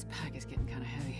This pack is getting kind of heavy.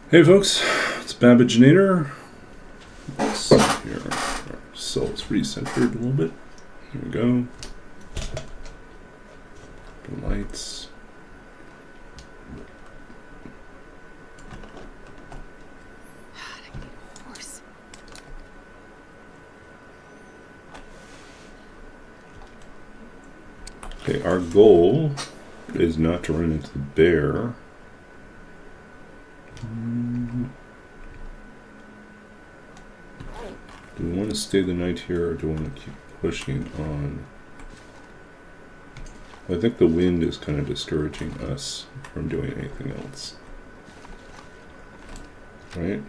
Hey folks, it's Babbaginator. Let's see here. So it's recentered a little bit. Here we go. The lights. God, I need a horse. Okay, our goal is not to run into the bear. Do we want to stay the night here, or do we want to keep pushing on? I think the wind is kind of discouraging us from doing anything else. Right?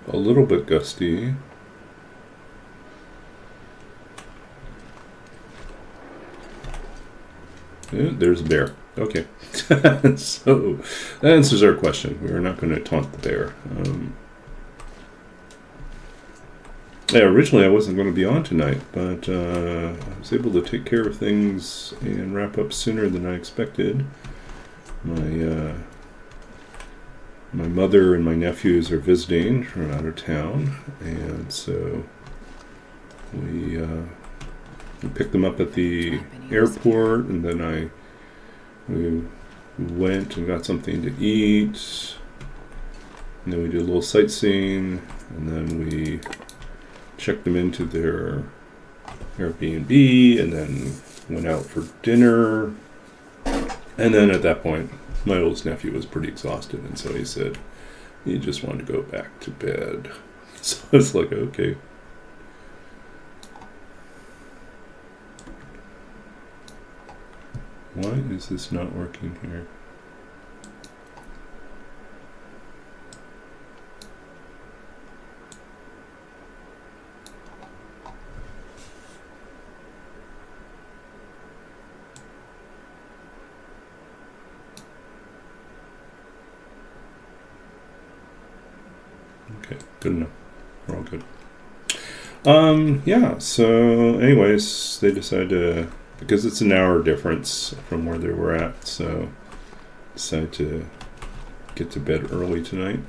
A little bit gusty. Yeah, there's a bear. Okay. So that answers our question. We are not going to taunt the bear. Yeah, originally I wasn't going to be on tonight, but I was able to take care of things and wrap up sooner than I expected. My mother and my nephews are visiting from out of town, and so we picked them up at the airport, and then we went and got something to eat, and then we did a little sightseeing, and then we checked them into their Airbnb, and then went out for dinner, and then at that point my oldest nephew was pretty exhausted, and so he said he just wanted to go back to bed. So it's like, okay. Why is this not working here? Okay, good enough. We're all good. Yeah, so anyways, they decided to, because it's an hour difference from where they were at, so decided to get to bed early tonight.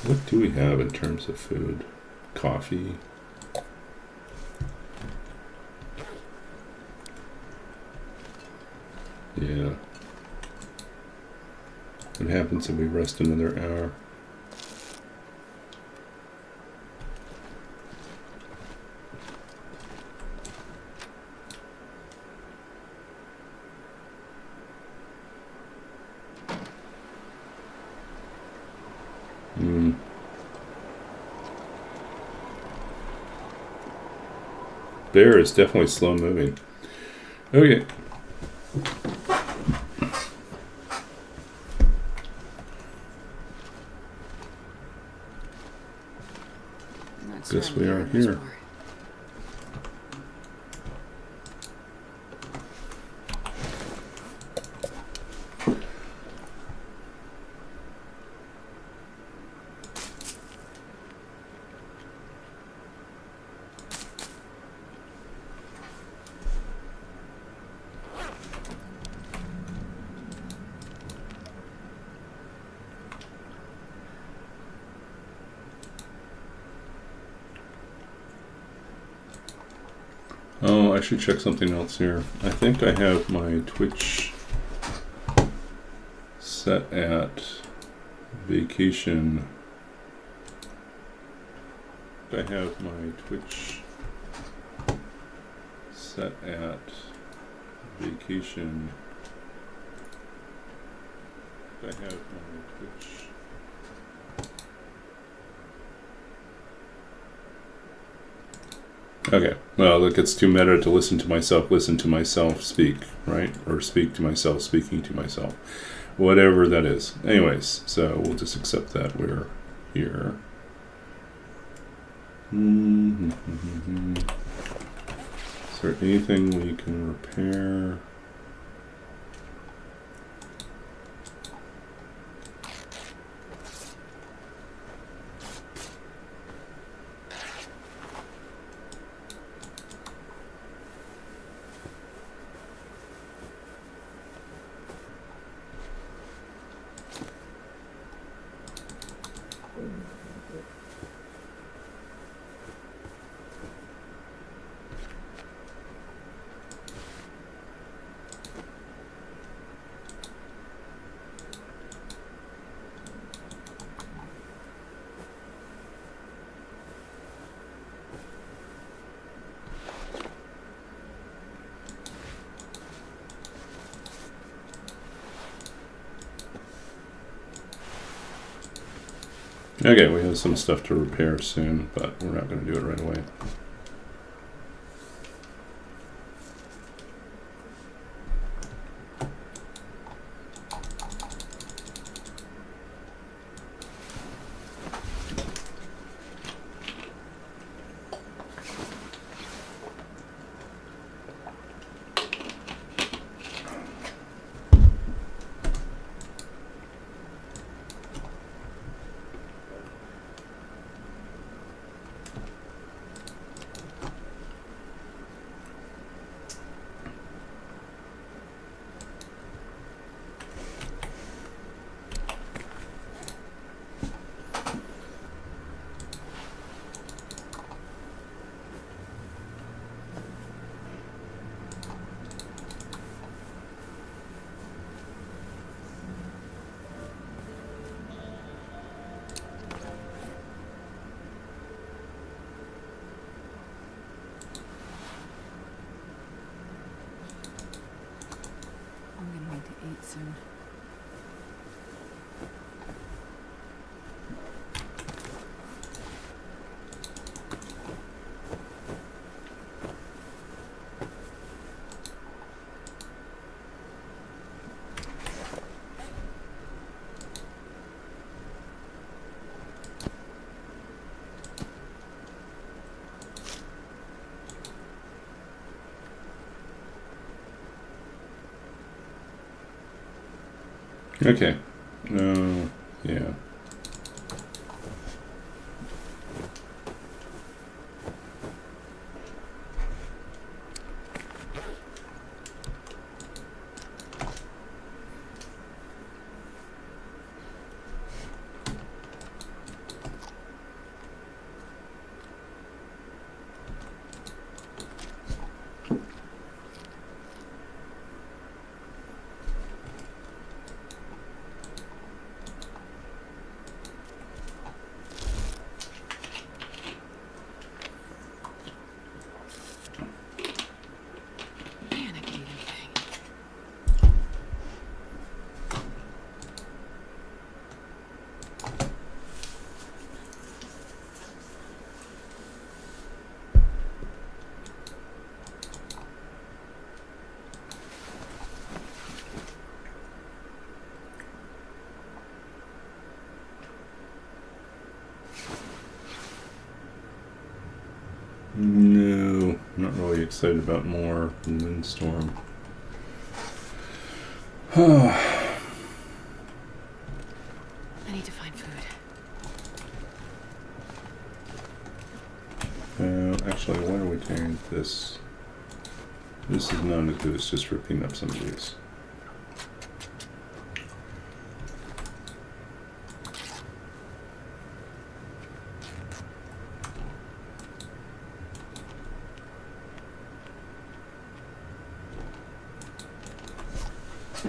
What do we have in terms of food? Coffee. Yeah. What happens if we rest another hour? Bear is definitely slow moving. Okay. Guess we are here. Oh, I should check something else here. I think I have my Twitch set at vacation. I have my Twitch set at vacation. I have my Twitch. Okay, well, it gets too meta to listen to myself speak, right? Or speak to myself, speaking to myself. Whatever that is. Anyways, so we'll just accept that we're here. Is there anything we can repair? Okay, we have some stuff to repair soon, but we're not going to do it right away. I'm gonna need to eat soon. Okay. Yeah. Man, I can eat anything. No, not really excited about more windstorm. I need to find food. Actually, why are we doing this? This is not as good as just ripping up some of these. Oh,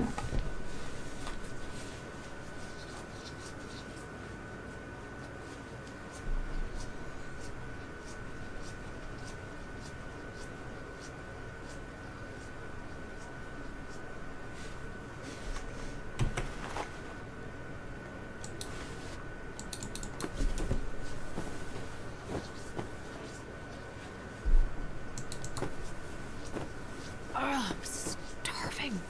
I'm starving.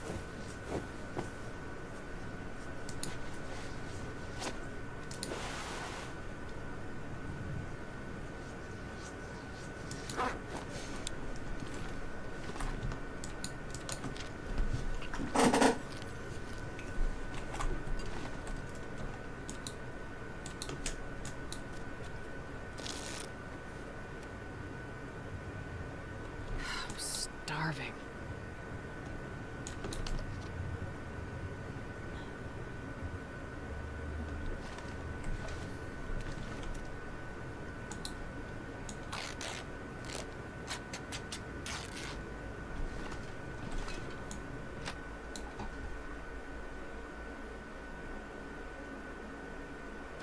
I'm starving.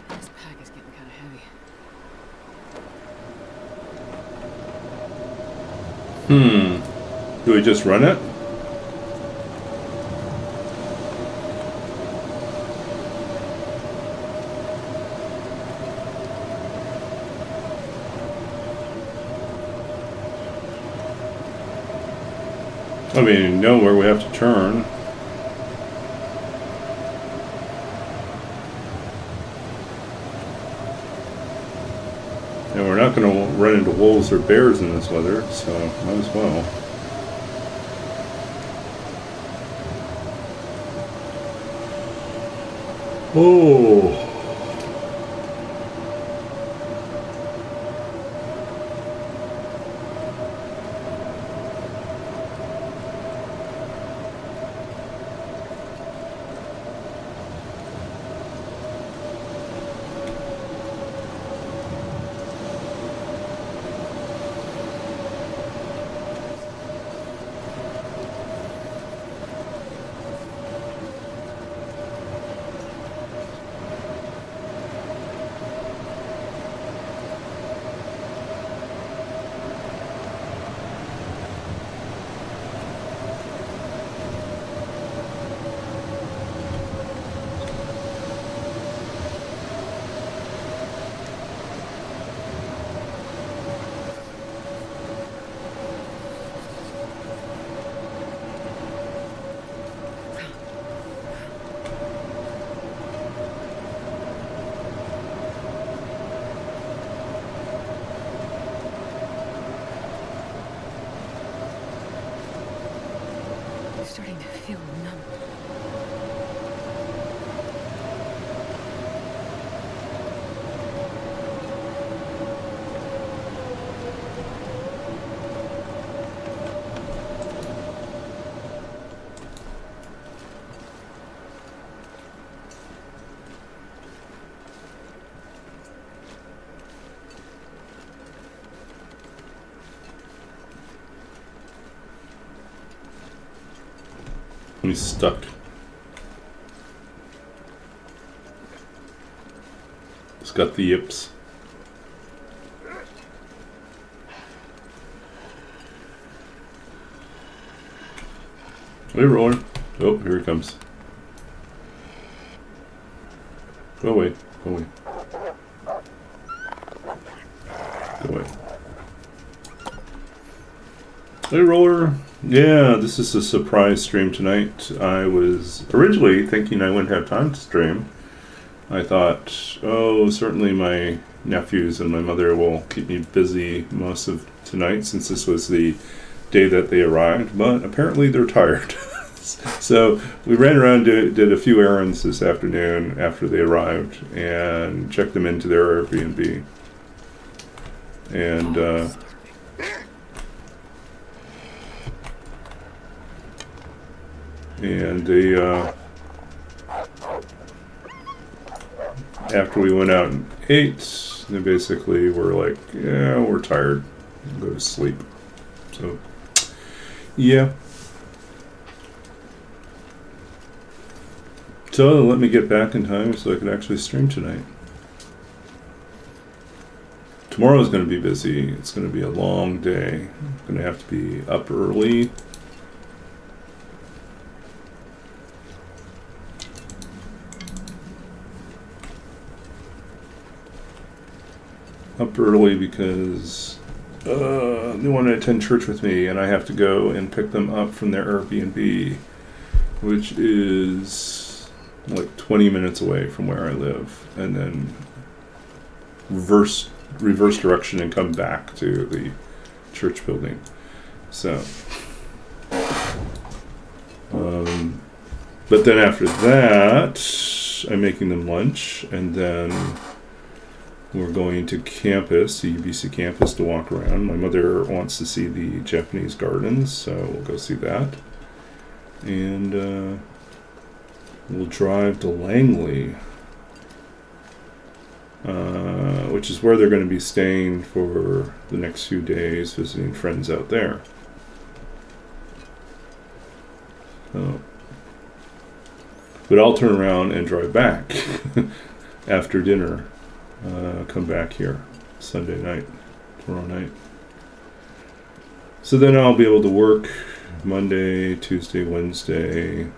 This pack is getting kind of heavy. Do we just run it? I mean, know where we have to turn. And we're not going to run into wolves or bears in this weather, so might as well. Oh. I'm starting to feel numb. He's stuck. He's got the yips. Hey, Roller. Oh, here he comes. Go away. Go away. Go away. Hey, Roller. Yeah, this is a surprise stream tonight. I was originally thinking I wouldn't have time to stream. I thought, oh, certainly my nephews and my mother will keep me busy most of tonight since this was the day that they arrived, but apparently they're tired. So we ran around, did a few errands this afternoon after they arrived and checked them into their Airbnb. And they, after we went out and ate, they basically were like, yeah, we're tired. Go to sleep. So, yeah. So let me get back in time so I can actually stream tonight. Tomorrow is going to be busy. It's going to be a long day. I'm going to have to be up early. Up early because they want to attend church with me, and I have to go and pick them up from their Airbnb, which is like 20 minutes away from where I live, and then reverse direction and come back to the church building. So, but then after that, I'm making them lunch, and then we're going to campus, the UBC campus, to walk around. My mother wants to see the Japanese gardens, so we'll go see that. And we'll drive to Langley, which is where they're going to be staying for the next few days, visiting friends out there. So, but I'll turn around and drive back after dinner. Come back here Sunday night, tomorrow night. So then I'll be able to work Monday, Tuesday, Wednesday.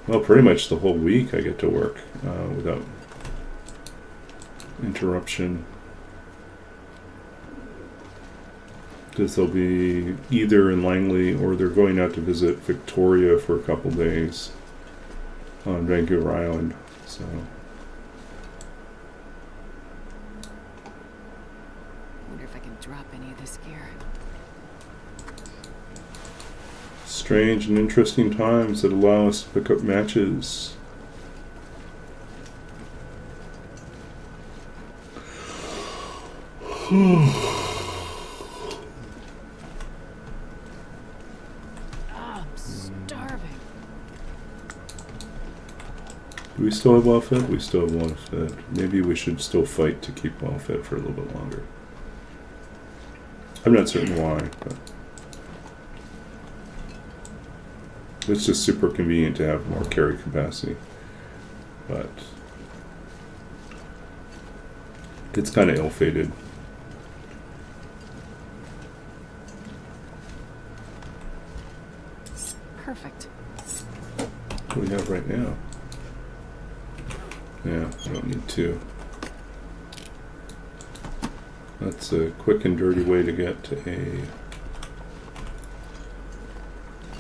Well, pretty much the whole week I get to work without interruption. Because they'll be either in Langley or they're going out to visit Victoria for a couple days on Vancouver Island. So. Drop any of this gear. Strange and interesting times that allow us to pick up matches. I'm starving. Do we still have well fit? We still have well fit. Maybe we should still fight to keep well fit for a little bit longer. I'm not certain why, but it's just super convenient to have more carry capacity. But it's kind of ill-fated. Perfect. What do we have right now? Yeah, I don't need two. That's a quick and dirty way to get a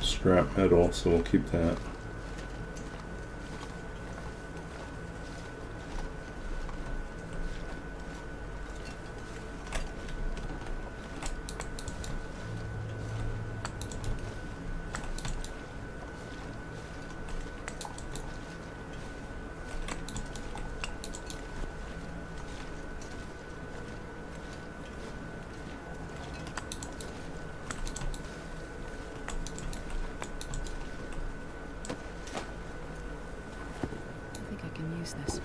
scrap metal, so we'll keep that. This.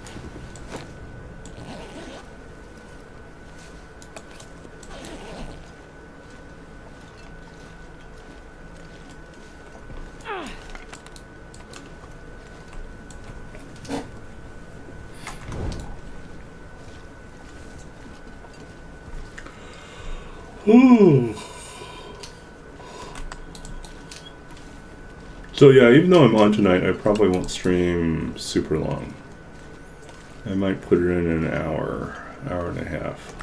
So yeah, even though I'm on tonight, I probably won't stream super long. I might put it in an hour and a half.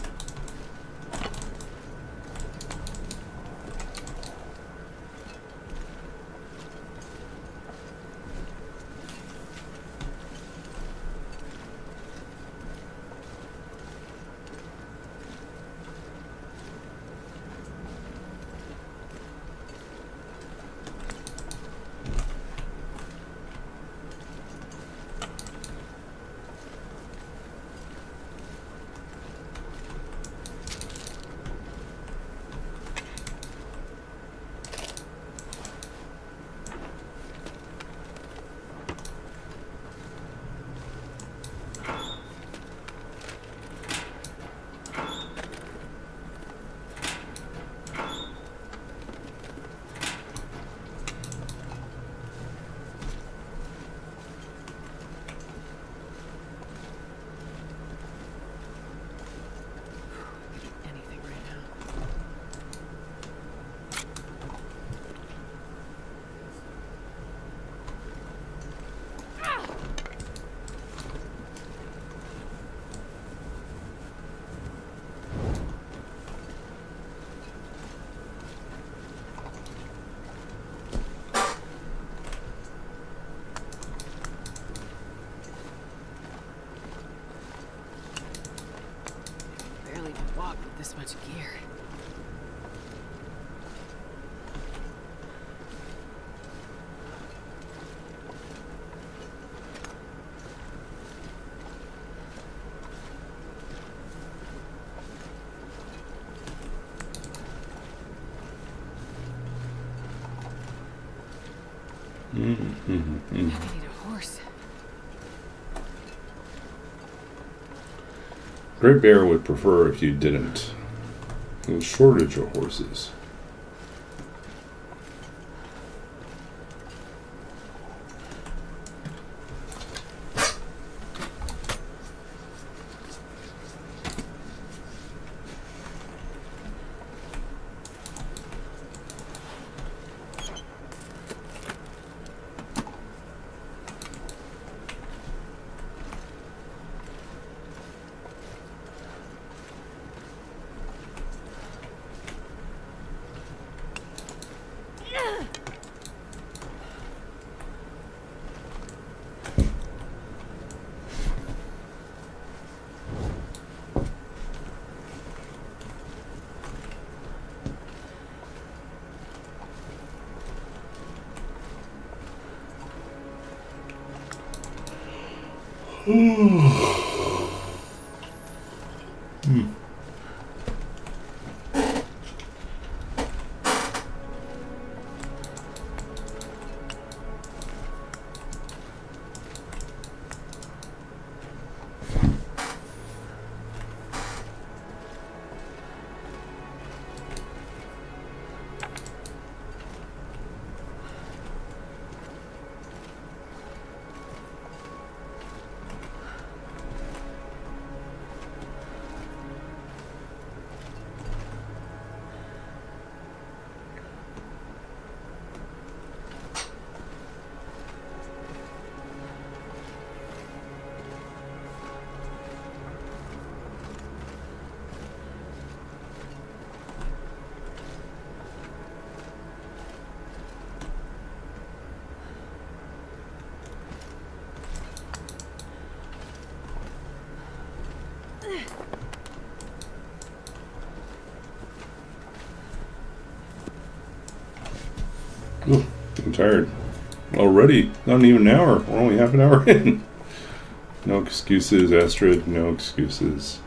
walk with this much gear. I need a horse. Great Bear would prefer if you didn't. There's a shortage of horses. Ooh, I'm tired. Already? Not even an hour. We're only half an hour in. No excuses, Astrid. No excuses.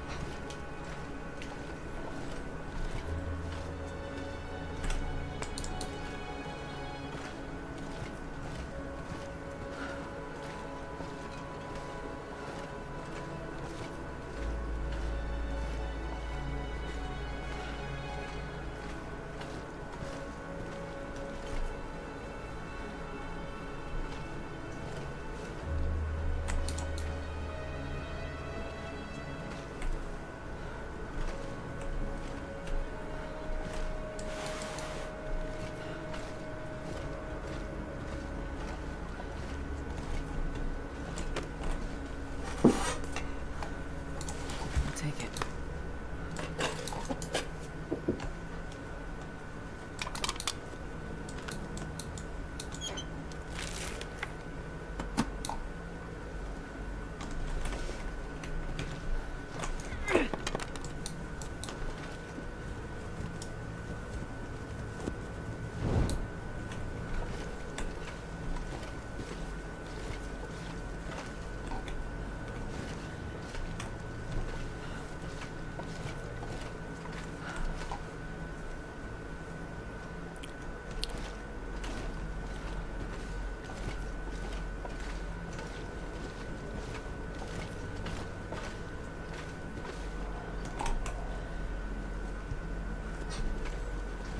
Take it.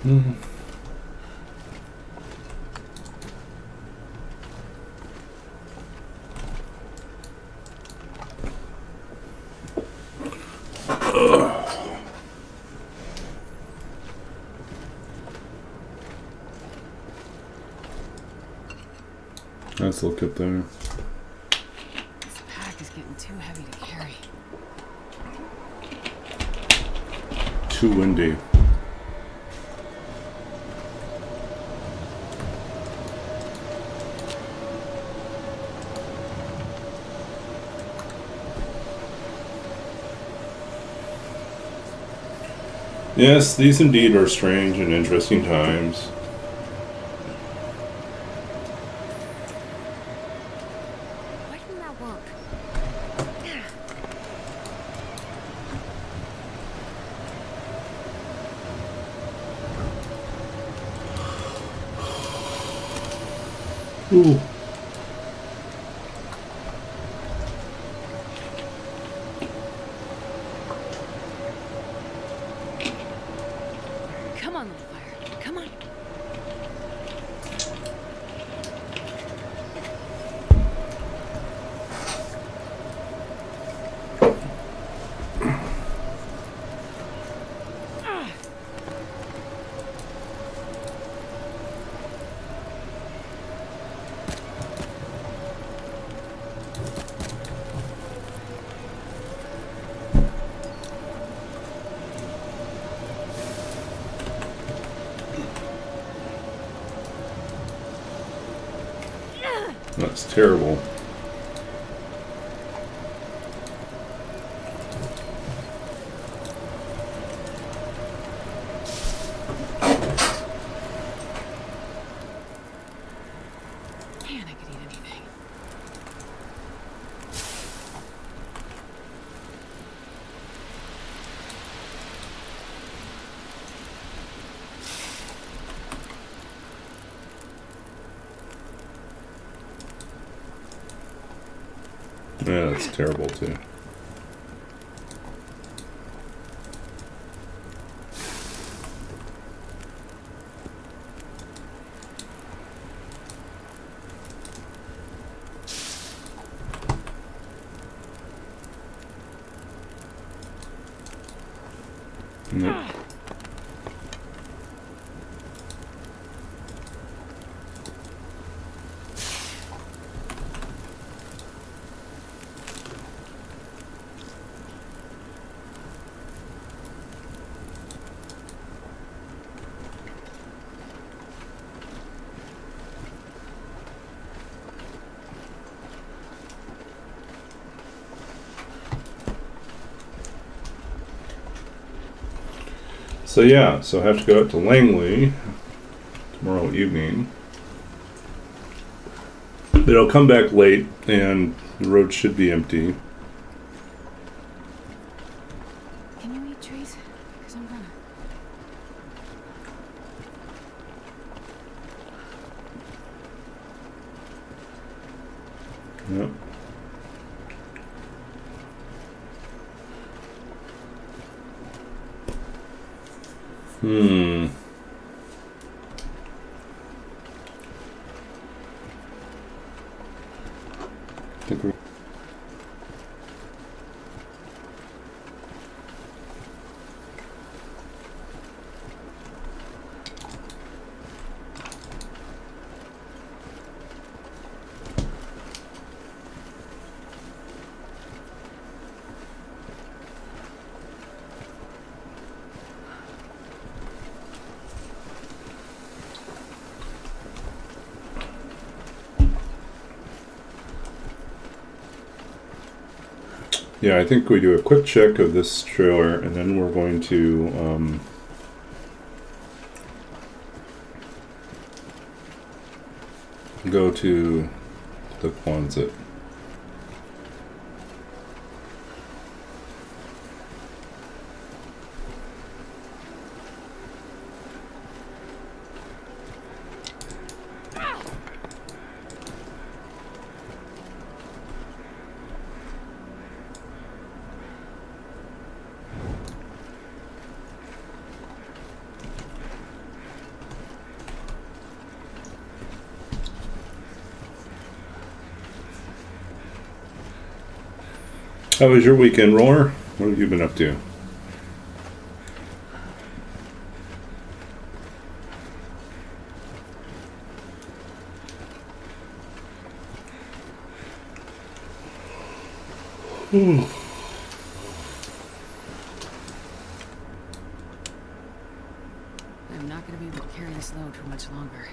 Mm. Let's look up there. This pack is getting too heavy to carry. Too windy. Yes, these indeed are strange and interesting times. Why didn't that work? Ooh. Come on, little fire. Come on. That's terrible. Man, I could eat anything. Yeah, that's terrible too. Nope. So yeah, so I have to go out to Langley tomorrow evening. But I'll come back late and the road should be empty. Can you eat trees? Because I'm gonna. Yep. Hmm. I think we're Yeah, I think we do a quick check of this trailer and then we're going to go to the Quonset. How was your weekend, Roller? What have you been up to? I'm not gonna be able to carry this load for much longer.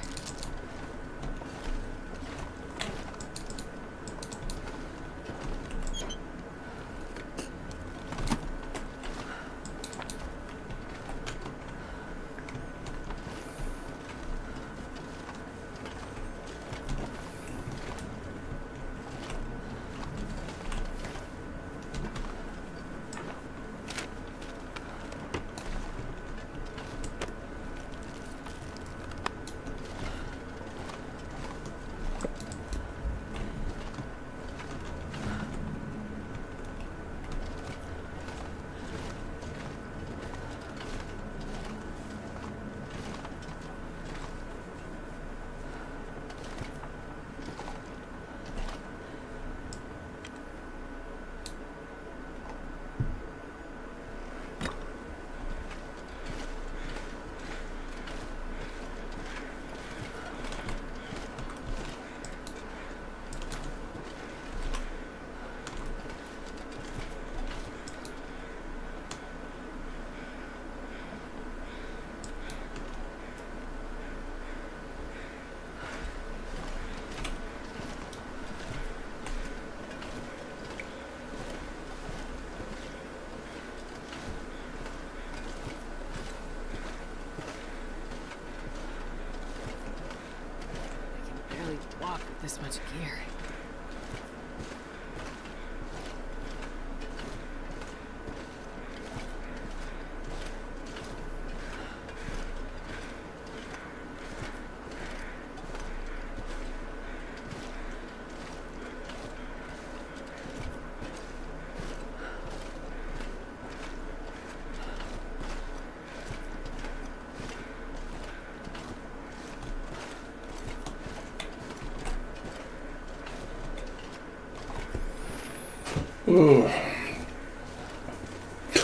this much gear.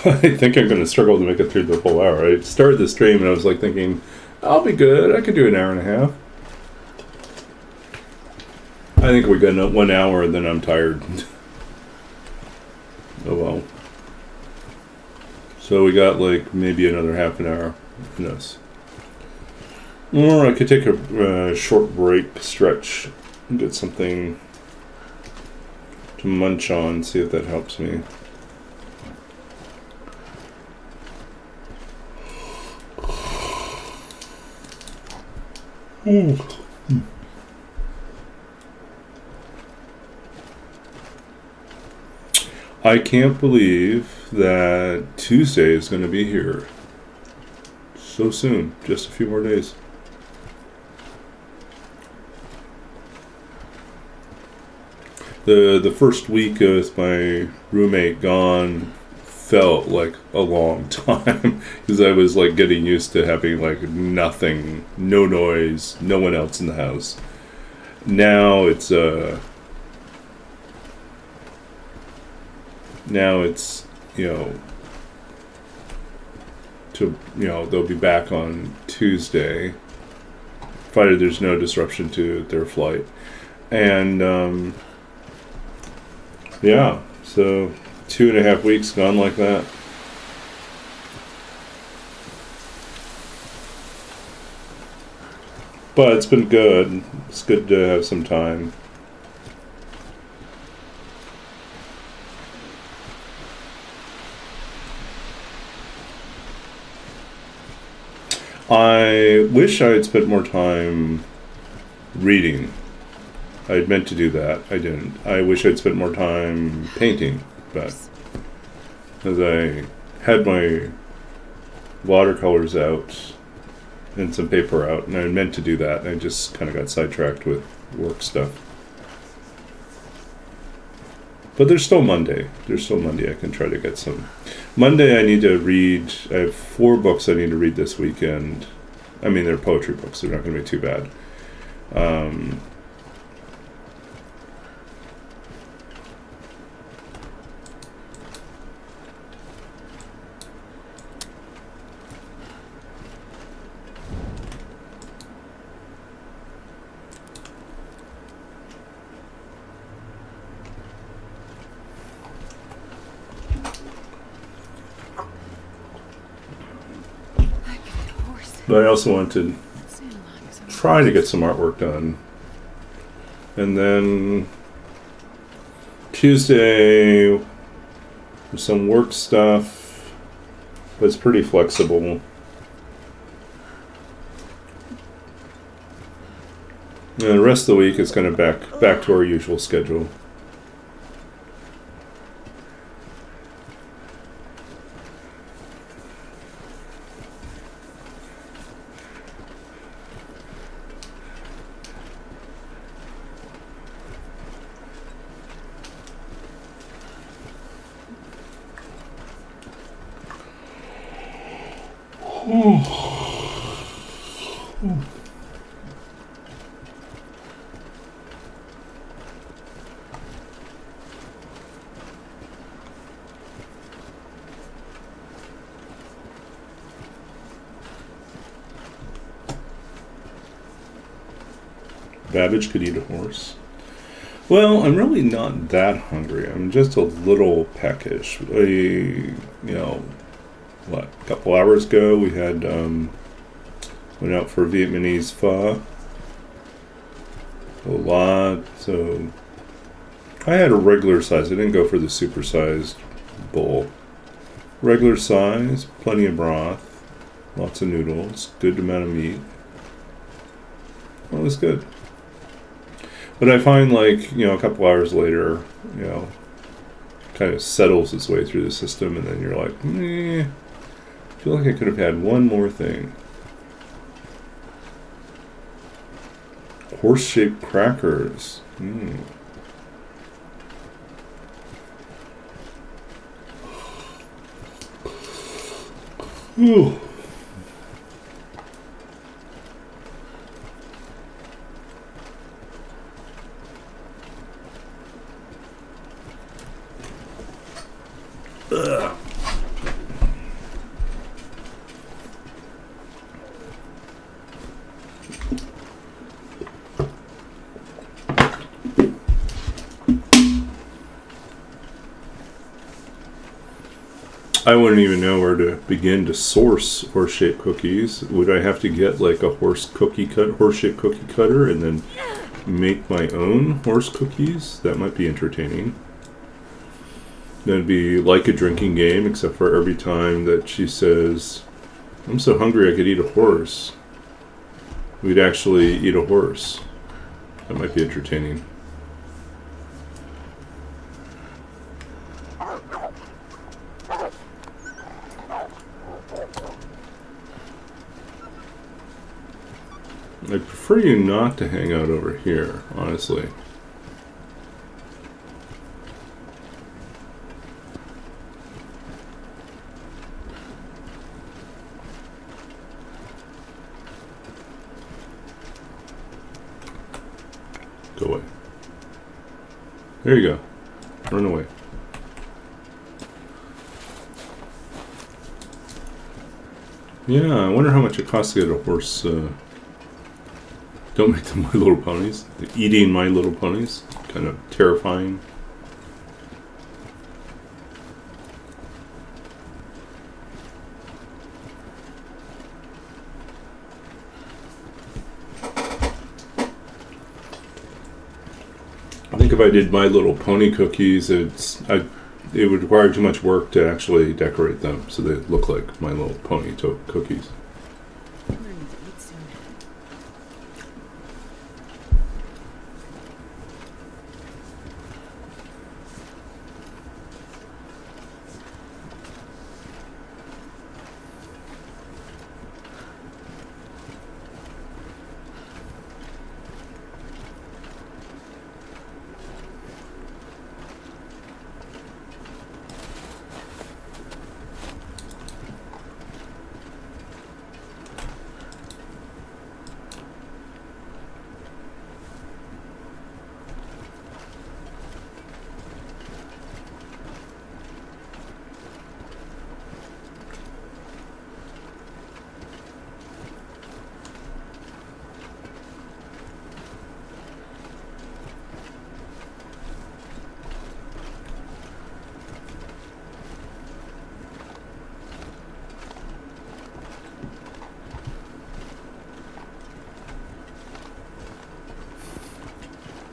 I think I'm going to struggle to make it through the whole hour. I started the stream and I was like thinking, I'll be good. I could do an hour and a half. I think we got 1 hour and then I'm tired. Oh well. So we got like maybe another half an hour. Who knows? Or I could take a short break, stretch, and get something to munch on, see if that helps me. I can't believe that Tuesday is going to be here so soon. Just a few more days. The first week with my roommate gone felt like a long time because I was like getting used to having like nothing, no noise, no one else in the house. Now it's they'll be back on Tuesday, provided there's no disruption to their flight. And yeah, so 2.5 weeks gone like that. But it's been good. It's good to have some time. I wish I had spent more time reading. I had meant to do that. I didn't. I wish I'd spent more time painting, but as I had my watercolors out and some paper out, and I meant to do that, and I just kind of got sidetracked with work stuff. But there's still Monday. I can try to get some. Monday I need to read. I have 4 books I need to read this weekend. I mean, they're poetry books. They're not going to be too bad. But I also want to try to get some artwork done. And then Tuesday, there's some work stuff, but it's pretty flexible. And the rest of the week is kind of back to our usual schedule. Babbage could eat a horse. Well, I'm really not that hungry. I'm just a little peckish. A couple hours ago we had went out for Vietnamese pho. A lot. So I had a regular size. I didn't go for the supersized bowl. Regular size, plenty of broth, lots of noodles, good amount of meat. Well, it was good. But I find, like, a couple hours later, kind of settles its way through the system, and then you're like, I feel like I could have had one more thing. Horse-shaped crackers. Ooh. Ugh. I wouldn't even know where to begin to source horse-shaped cookies. Would I have to get like a horse-shaped cookie cutter, and then make my own horse cookies? That might be entertaining. That'd be like a drinking game, except for every time that she says, "I'm so hungry I could eat a horse," we'd actually eat a horse. That might be entertaining. I'd prefer you not to hang out over here, honestly. Go away. There you go. Run away. Yeah, I wonder how much it costs to get a horse. Don't make them My Little Ponies. Eating My Little Ponies. Kind of terrifying. I think if I did My Little Pony cookies, it would require too much work to actually decorate them so they look like My Little Pony cookies. I'm gonna need to eat soon.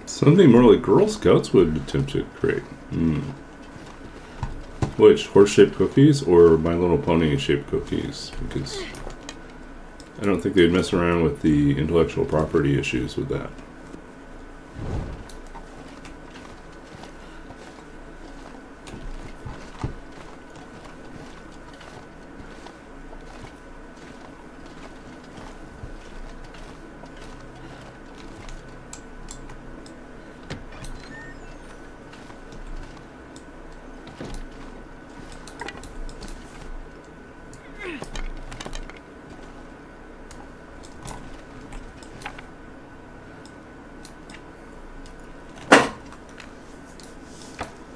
Something more like Girl Scouts would attempt to create. Which, horse-shaped cookies or My Little Pony-shaped cookies? Because I don't think they'd mess around with the intellectual property issues with that.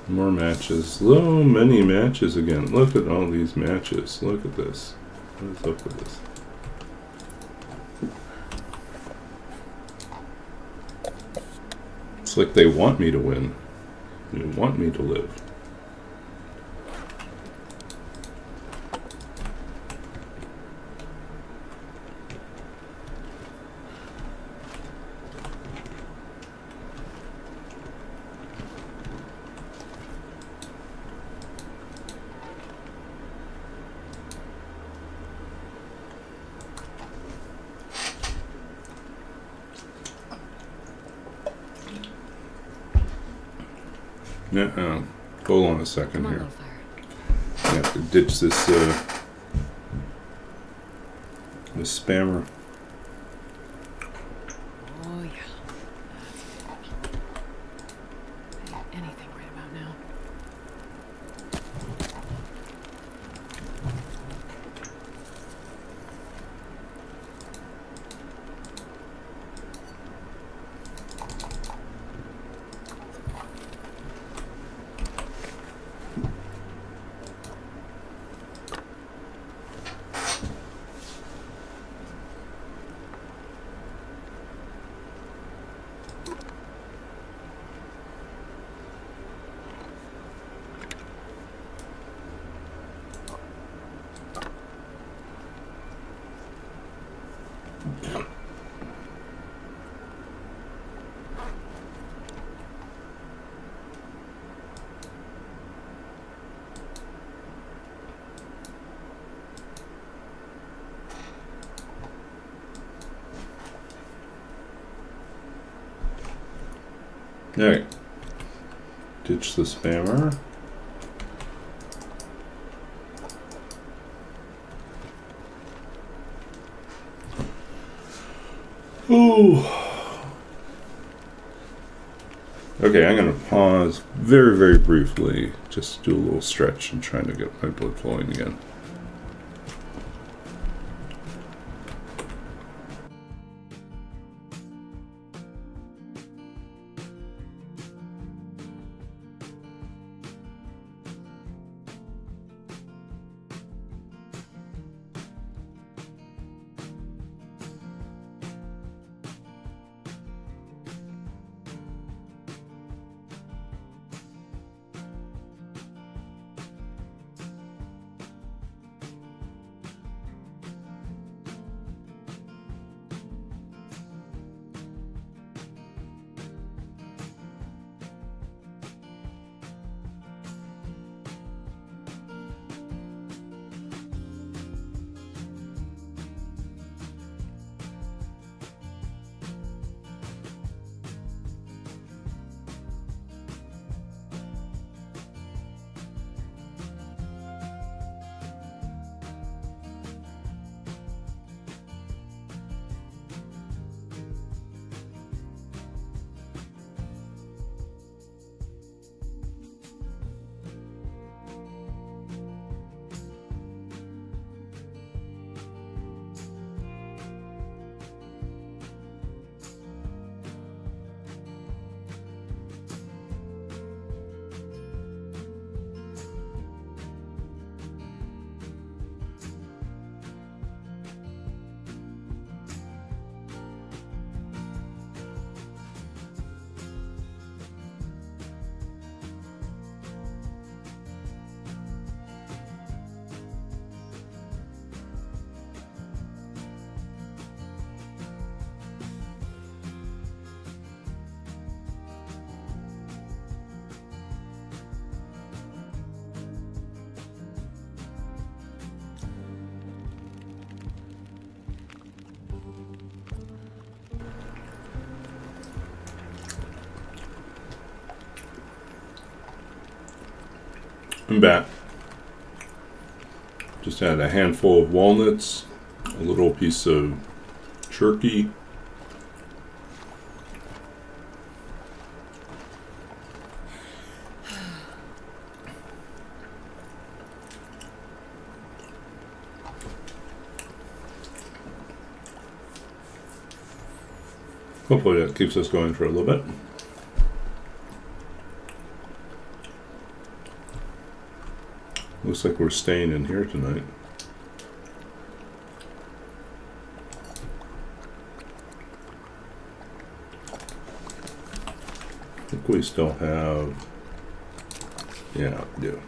More matches. So many matches again. Look at all these matches. Look at this. What is up with this? It's like they want me to win. They want me to live. Yeah, hold on a Come second on, here. Loper. I have to ditch this this spammer. Oh, yeah. That's good. I do anything right about now. Alright. Ditch the spammer. Ooh. Okay, I'm going to pause very, very briefly. Just do a little stretch and trying to get my blood flowing again. I'm back. Just had a handful of walnuts, a little piece of turkey, hopefully that keeps us going for a little bit. Looks like we're staying in here tonight. I think we still have... Yeah, we do.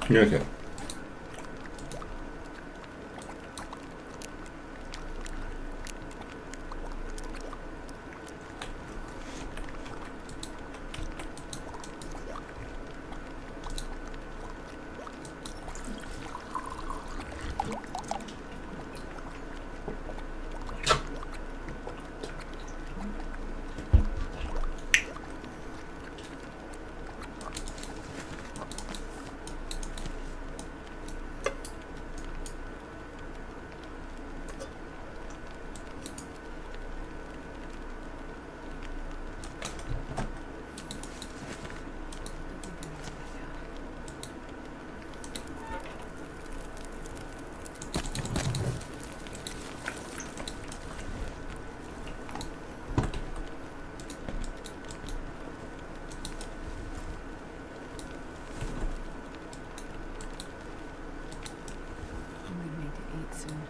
Okay. I'm gonna need to eat soon.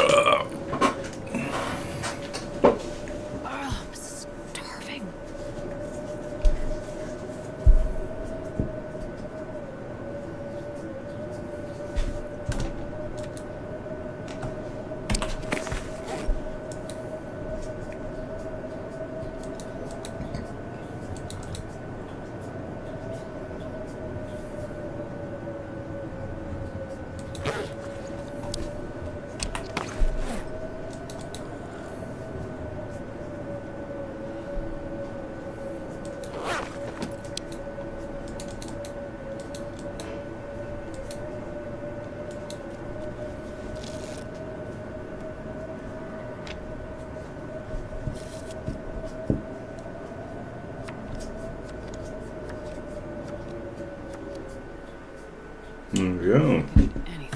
Oh, I'm starving. There we go. Anything.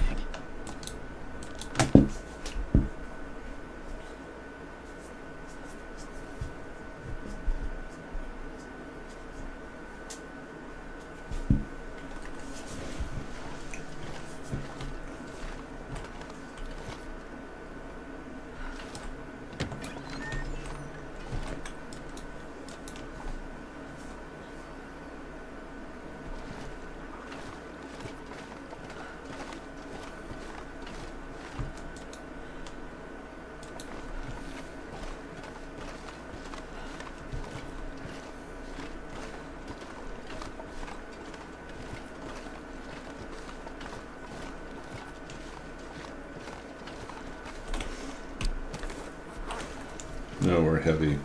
No, we're heavy.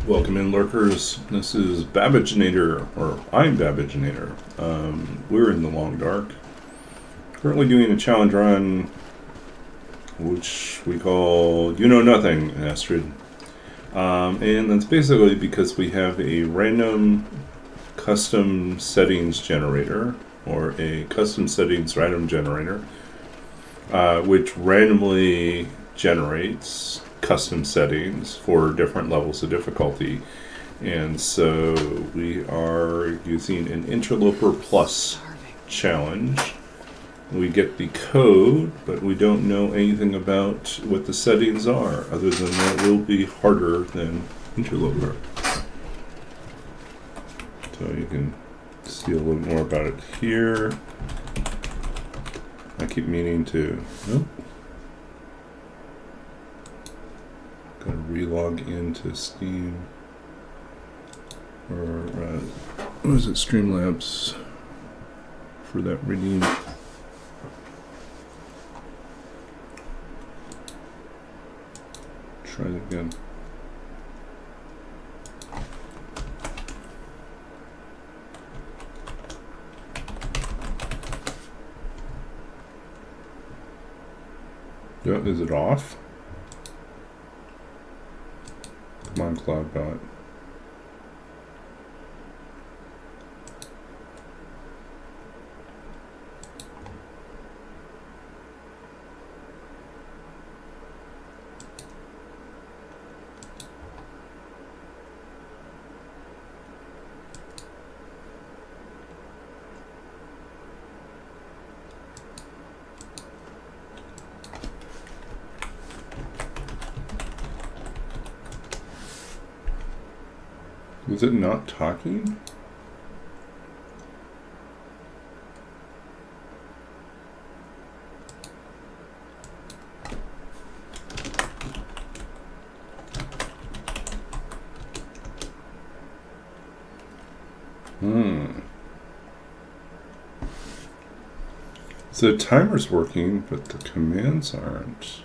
Welcome in, lurkers. This is Babbaginator, or I'm Babbaginator. We're in the long dark. Currently doing a challenge run, which we call You Know Nothing, Astrid. And that's basically because we have a random custom settings generator, or a custom settings random generator, which randomly generates custom settings for different levels of difficulty. And so we are using an Interloper Plus Starving. challenge We get the code, but we don't know anything about what the settings are, other than that it will be harder than Interloper. So you can see a little more about it here. I keep meaning to... Oh. Gotta relog into Steam. Or, what is it, Streamlabs? For that redeem. Try it again. Yeah, is it off? Come on, CloudBot. Is it not talking? So the timer's working, but the commands aren't.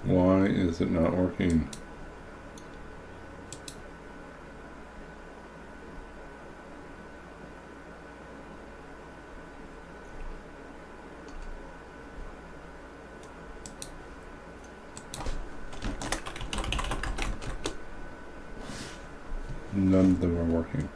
Why is it not working? None of them are working.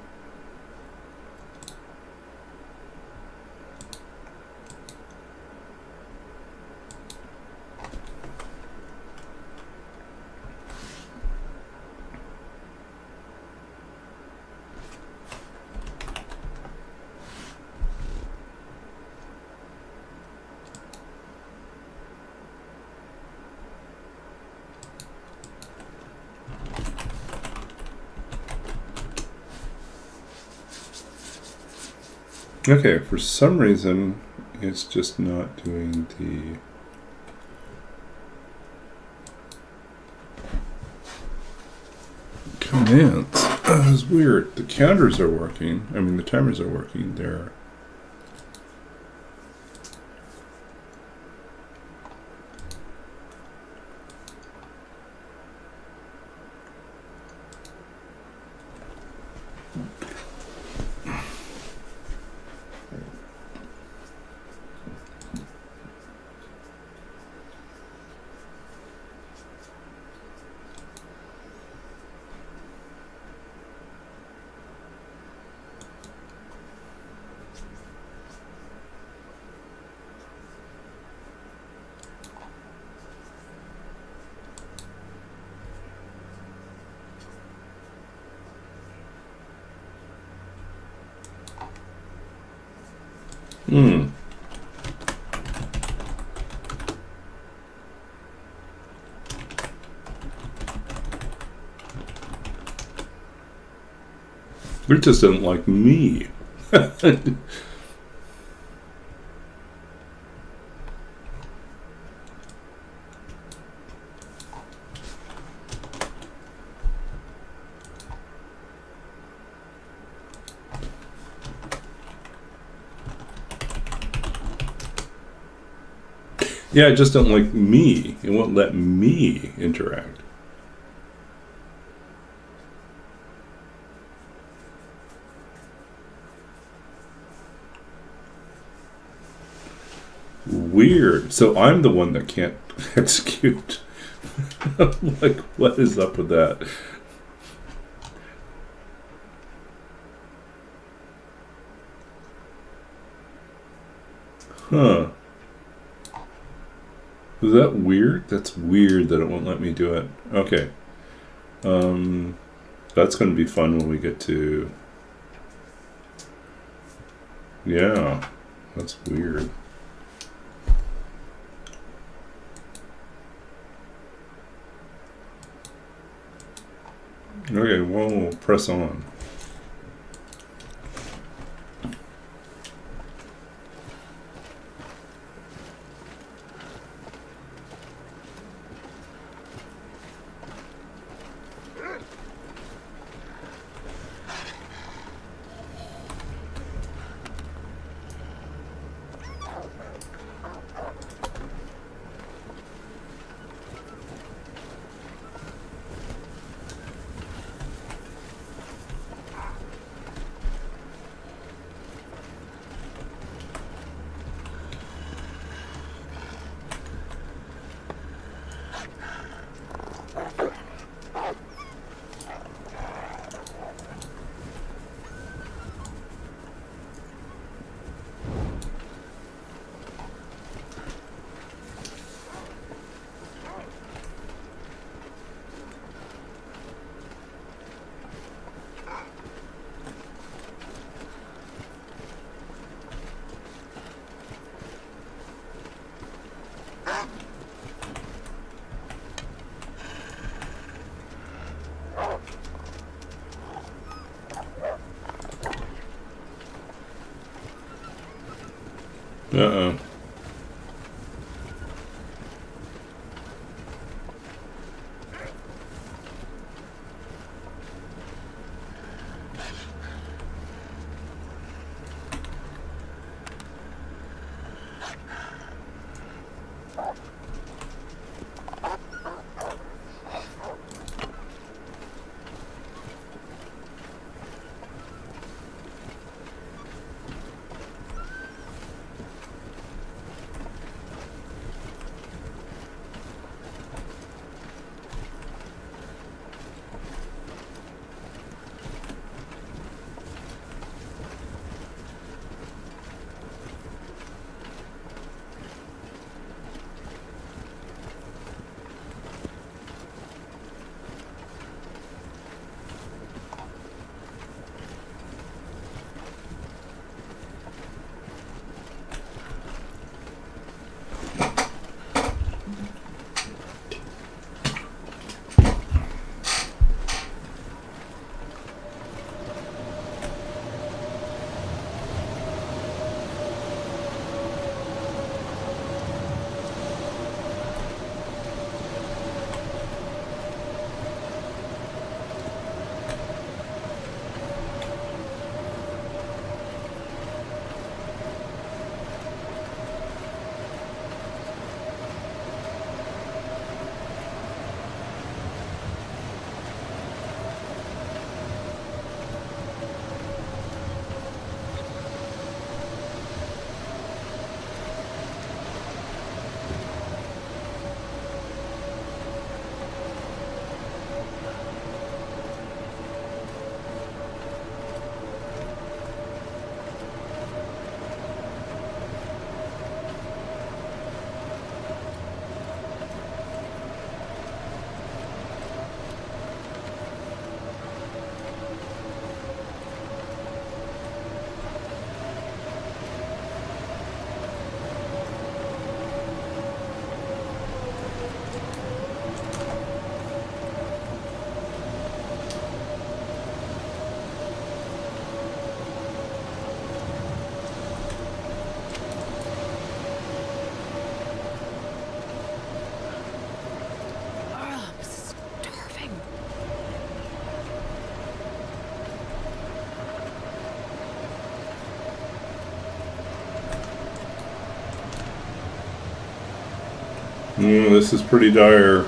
Okay, for some reason, it's just not doing the... commands. It's weird. The counters are working. I mean, the timers are working. They're... It just doesn't like me. Yeah, it just don't like me. It won't let me interact. weird. So I'm the one that can't execute. Like, what is up with that? Huh. Is that weird? That's weird that it won't let me do it. Okay. That's going to be fun when we get to... Yeah. That's weird. Okay, we'll press on. Uh-oh. This is pretty dire.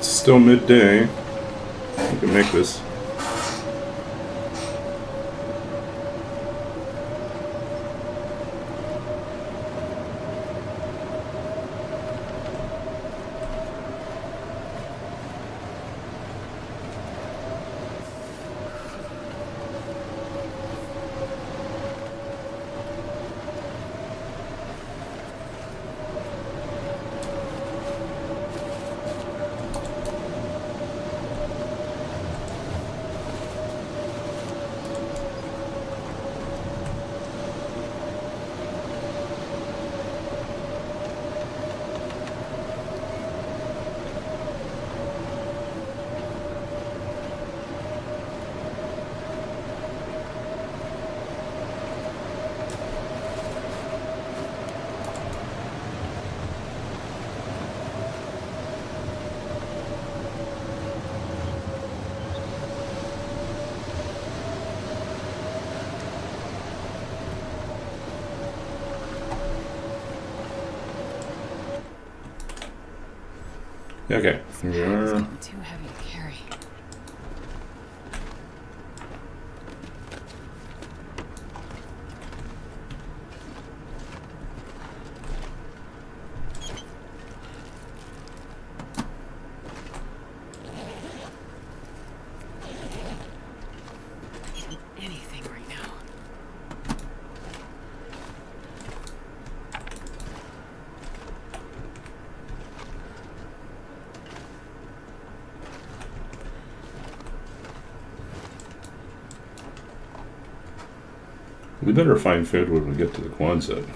It's still midday. We can make this. Okay, here we It's are. getting too heavy to carry. Anything right now. We better find food when we get to the Quonset.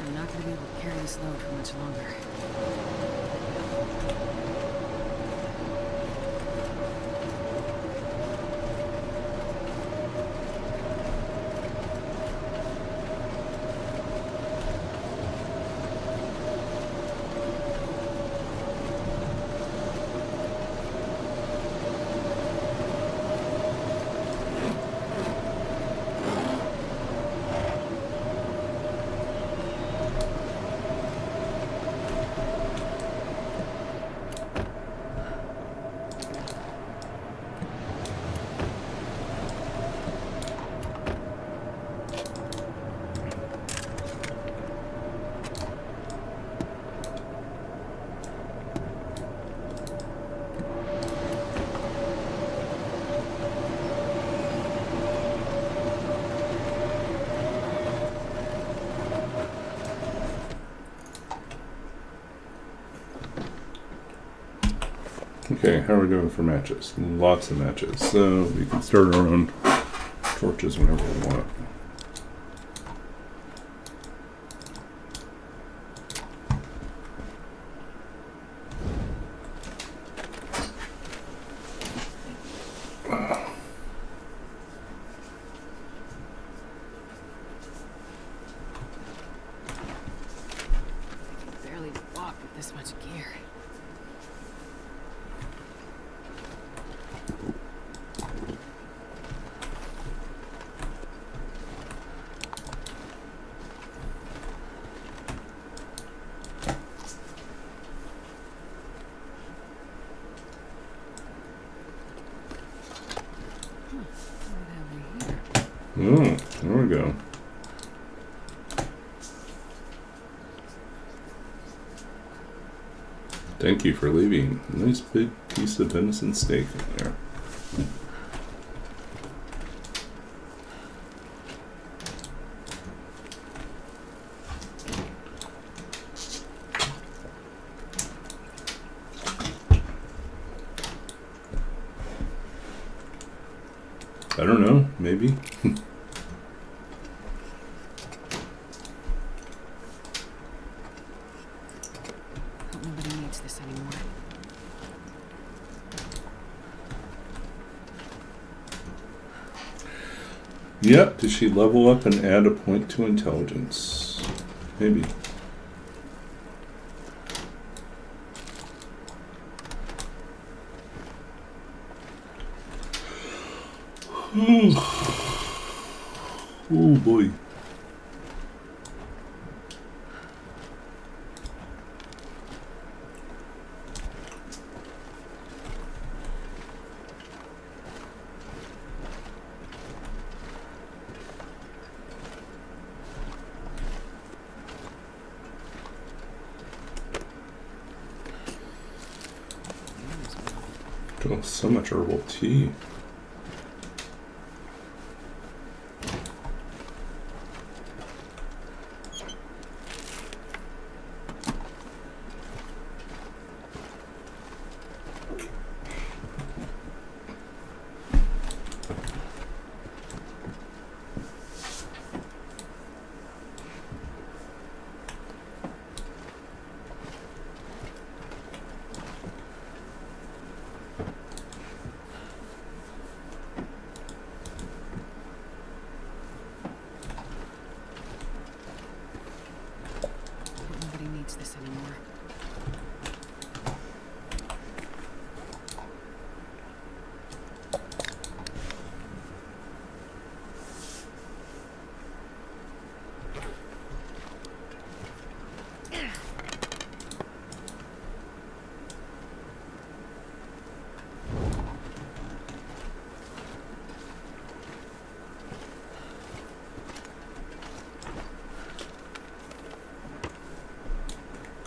I'm not gonna be able to carry this load for much longer. Okay, how are we doing for matches? Lots of matches. So we can start our own torches whenever we want. Barely walk with this much gear. Oh, there we go. Thank you for leaving a nice big piece of venison steak in there. I don't know, maybe. Hope nobody needs this anymore. Yep, did she level up and add a point to intelligence? Maybe. Oh boy. Oh, so much herbal tea. Hope nobody needs this anymore.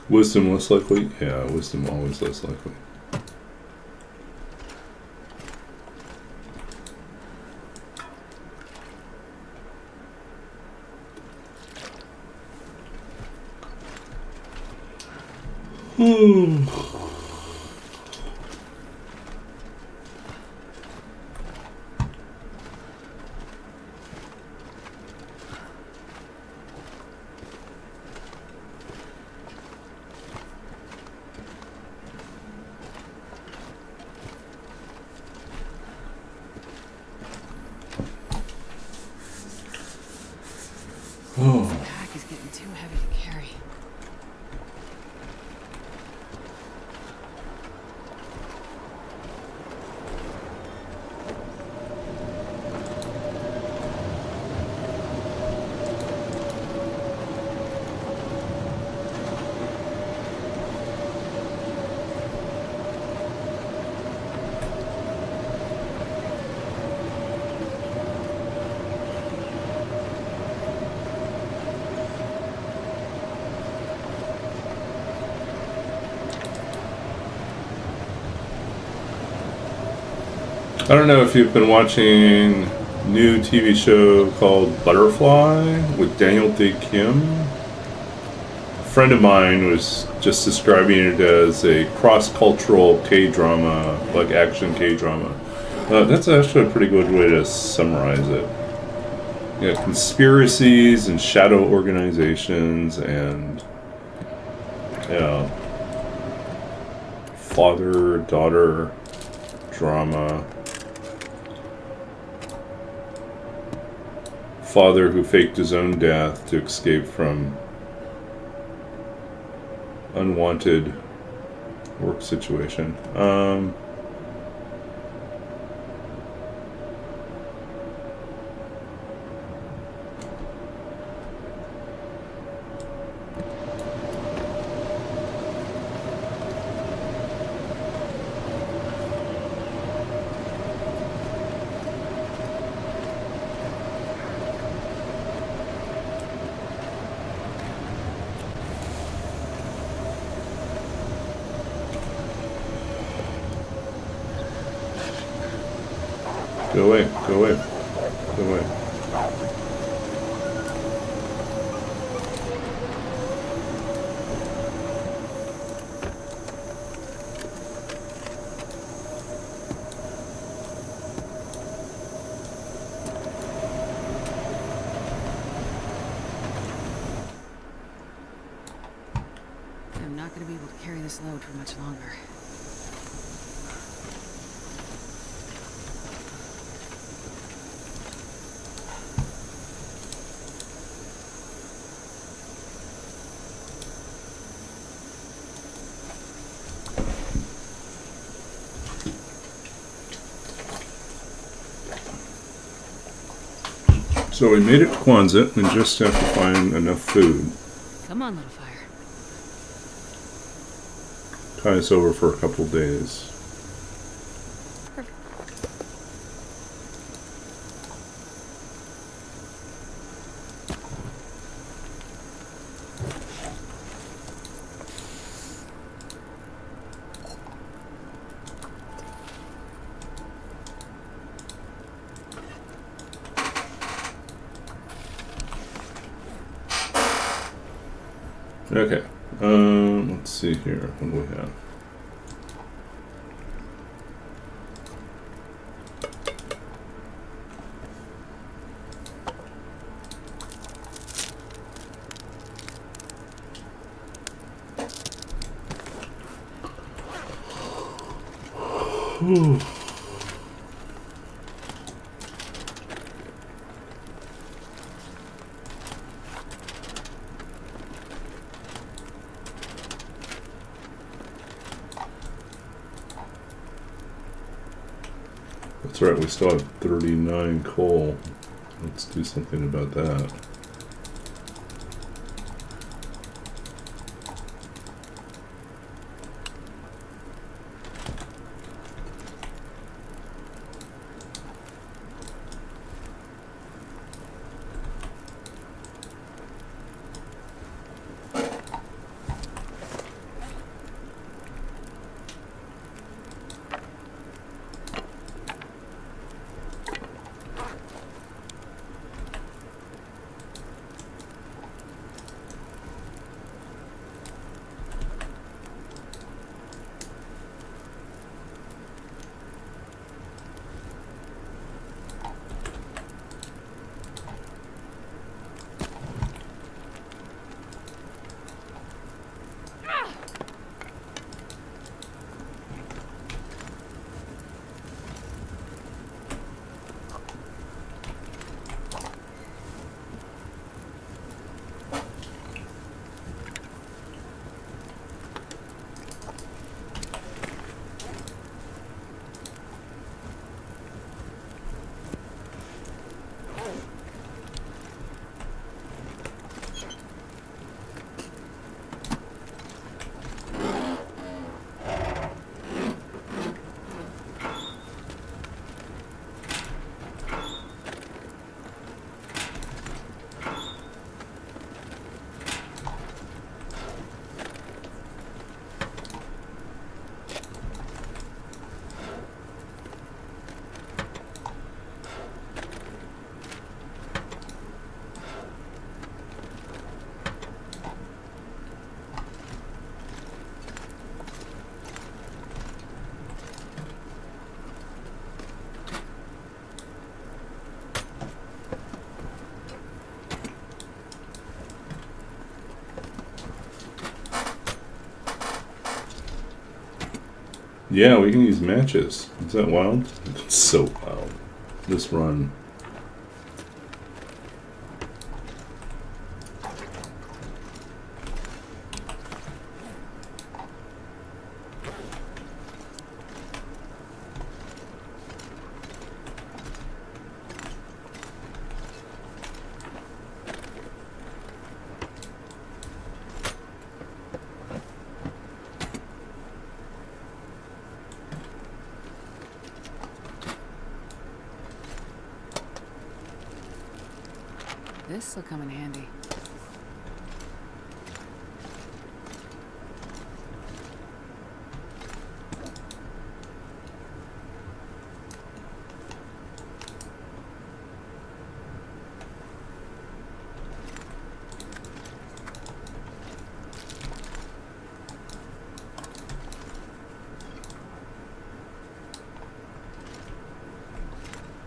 Wisdom less likely? Yeah, wisdom always less likely. Oh. The pack is getting too heavy to carry. I don't know if you've been watching a new TV show called Butterfly with Daniel Day Kim. A friend of mine was just describing it as a cross-cultural K-drama, like action K-drama. That's actually a pretty good way to summarize it. You got conspiracies and shadow organizations and, you know, father-daughter drama. Father who faked his own death to escape from unwanted work situation. Go away, go away, go away. not going to be able to carry this load for much longer. So we made it to Quonset. We just have to find enough food. Come on, little fire. Tie us over for a couple days. Okay. Let's see here. What do we have? That's right, we still have 39 coal. Let's do something about that. Yeah, we can use matches. Is that wild? It's so wild. This run. This'll come in handy.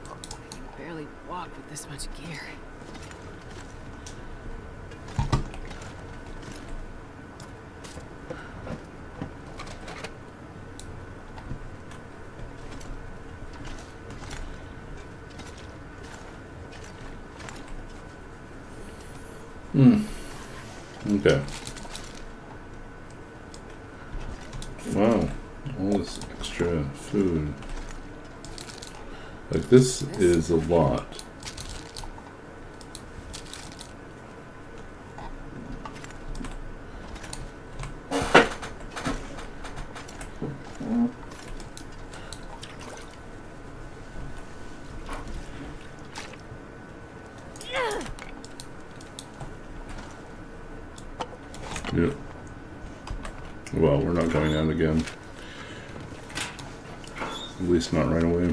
I can barely walk with this much gear. Okay. Wow, all this extra food. Like, this is a lot. Yep. Well, we're not going out again. At least not right away.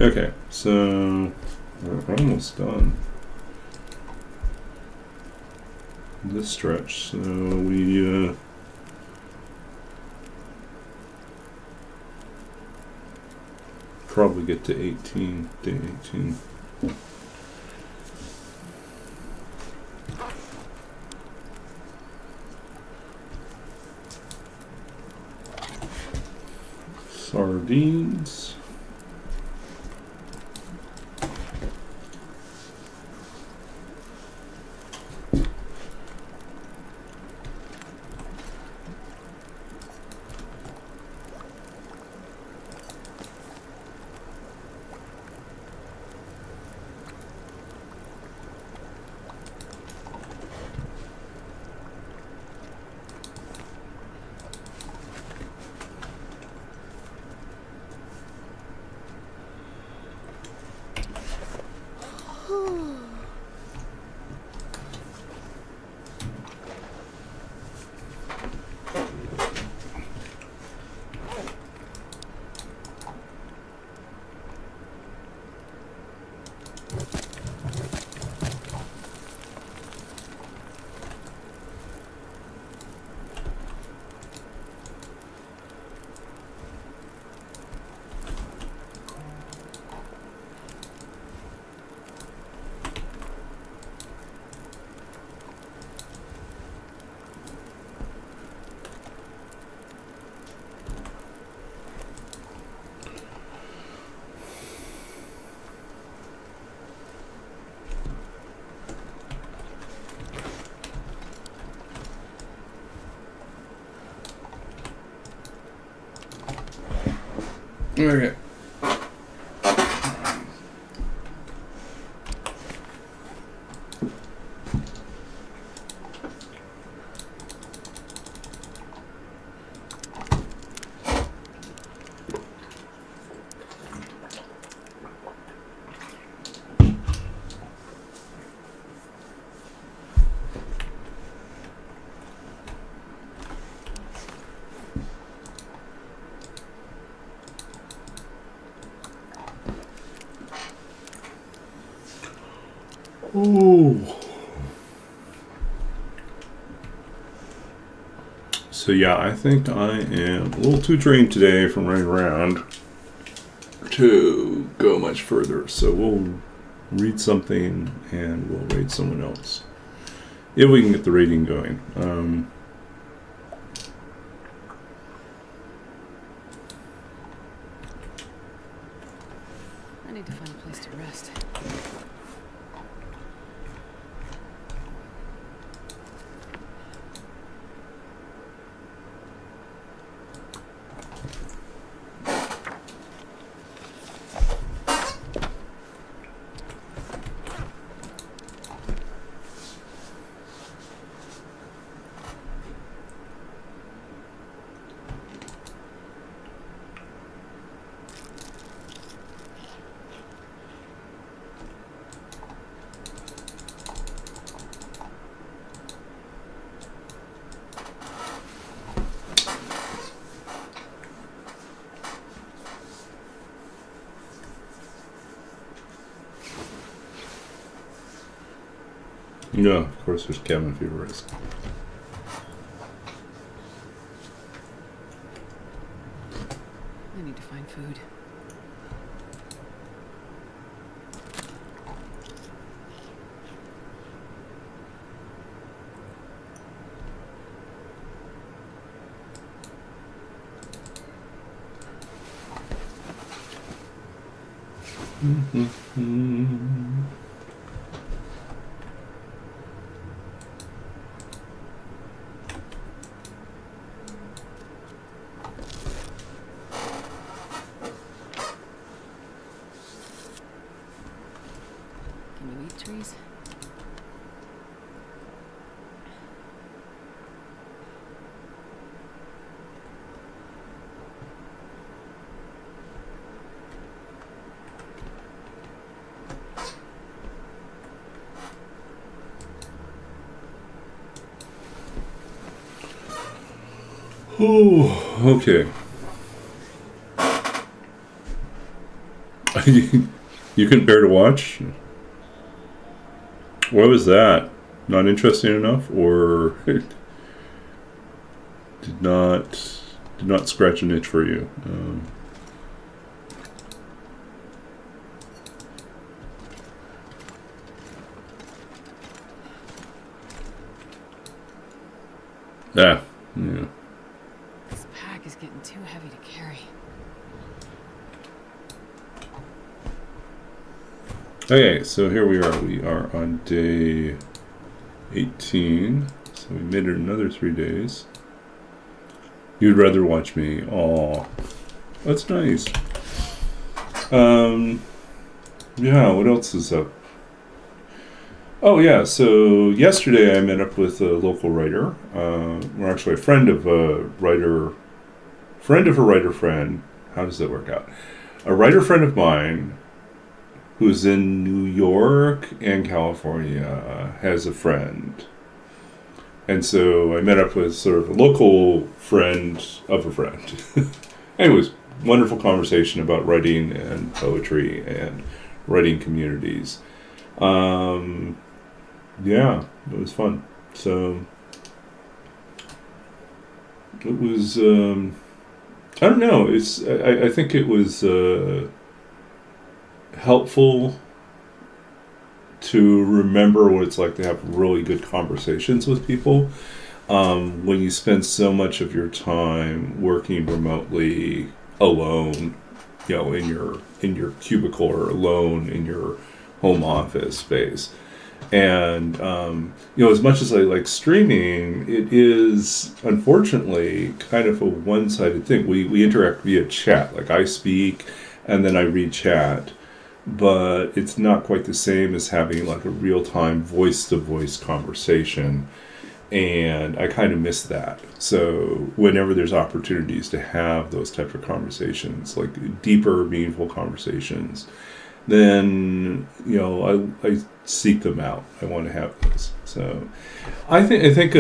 Okay, so we're almost done this stretch. So we probably get to 18, day 18. Sardines. Okay. Oh. So yeah, I think I am a little too drained today from running around to go much further. So we'll read something and we'll raid someone else. If we can get the raiding going. I need to find a place to rest. Yeah, of course there's cabin fever risk. I need to find food. Can you eat trees? Oh, okay. You couldn't bear to watch? Why was that? Not interesting enough, or did not scratch an itch for you? Yeah. This pack is getting too heavy to carry. Okay, so here we are. We are on day 18. So we made it another 3 days. You'd rather watch me. Aw. That's nice. Yeah, what else is up? Oh yeah, so yesterday I met up with a local writer. We're actually a friend of a writer friend. How does that work out? A writer friend of mine who's in New York and California has a friend. And so I met up with sort of a local friend of a friend. Anyways, wonderful conversation about writing and poetry and writing communities. Yeah, it was fun. So it was, I don't know, I think it was helpful to remember what it's like to have really good conversations with people when you spend so much of your time working remotely alone, in your cubicle or alone in your home office space. And as much as I like streaming, it is unfortunately kind of a one-sided thing. We interact via chat. Like I speak and then I read chat, but it's not quite the same as having like a real-time voice-to-voice conversation, and I kind of miss that. So whenever there's opportunities to have those type of conversations, like deeper, meaningful conversations, then I seek them out. I want to have those. So I think